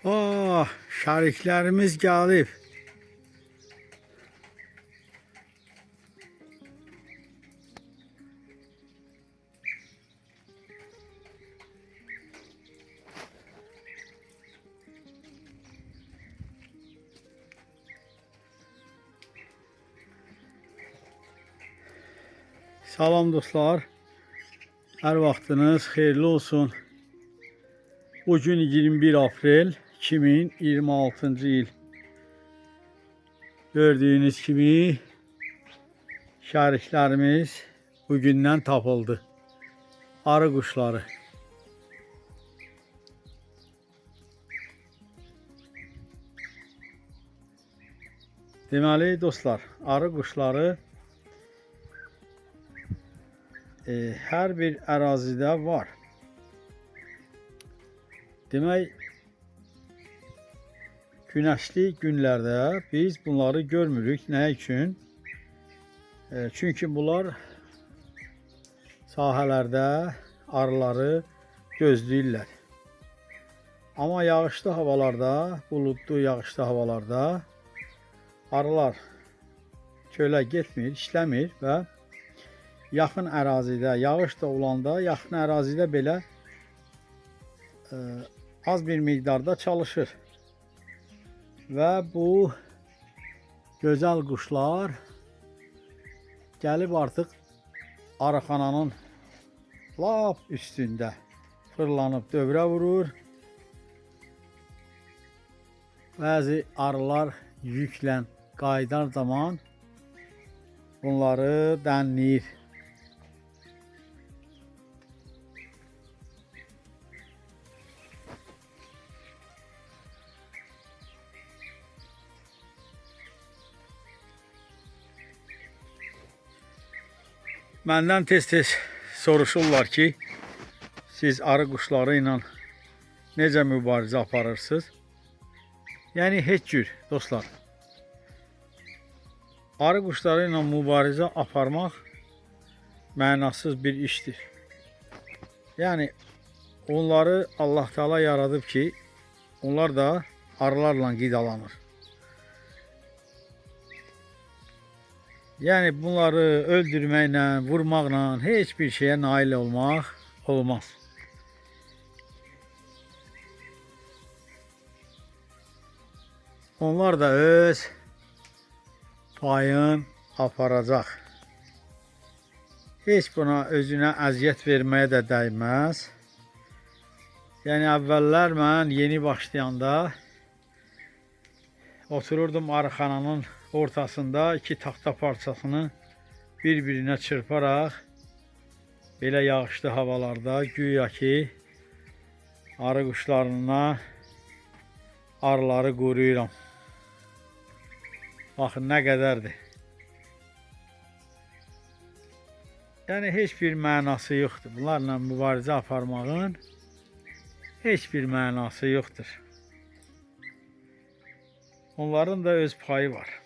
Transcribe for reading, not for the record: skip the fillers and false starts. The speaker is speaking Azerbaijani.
Oh, şəriklərimiz gəlib. Salam dostlar. Hər vaxtınız xeyirli olsun. Bugün 21 Aprel 2026-cı il. Gördüyünüz kimi şəriklərimiz bugündən tapıldı. Arı quşları. Deməli dostlar, arı quşları hər bir ərazidə var. Demək, günəşli günlərdə biz bunları görmürük. Nə üçün? Çünki bunlar sahələrdə arıları gözləyirlər. Amma yağışlı havalarda, buludlu yağışlı havalarda arılar çölə getmir, işləmir və yaxın ərazidə, yağış da olanda yaxın ərazidə belə az bir miqdarda çalışır. Və bu gözəl quşlar gəlib artıq arıxananın lap üstündə fırlanıb dövrə vurur. Bəzi arılar yüklə qaydar zaman bunları dənləyir. Məndən tez-tez soruşurlar ki, siz arı quşları ilə necə mübarizə aparırsınız? Yəni heç cür dostlar. Arı quşları ilə mübarizə aparmaq mənasız bir işdir. Yəni onları Allah Teala yaradıb ki, onlar da arılarla qidalanır. Yəni bunları öldürməklə, vurmaqla heç bir şeyə nail olmaq olmaz. Onlar da öz payın aparacaq. Heç buna özünə əziyyət verməyə də dəyməz. Yəni əvvəllər mən yeni başlayanda otururdum arıxananın ortasında iki taxta parçasını bir-birinə çırparaq belə yağışlı havalarda güya ki arı quşlarına arıları qoruyuram. Baxın nə qədərdir. Yəni heç bir mənası yoxdur. Bunlarla mübarizə aparmağın heç bir mənası yoxdur. Onların da öz payı var.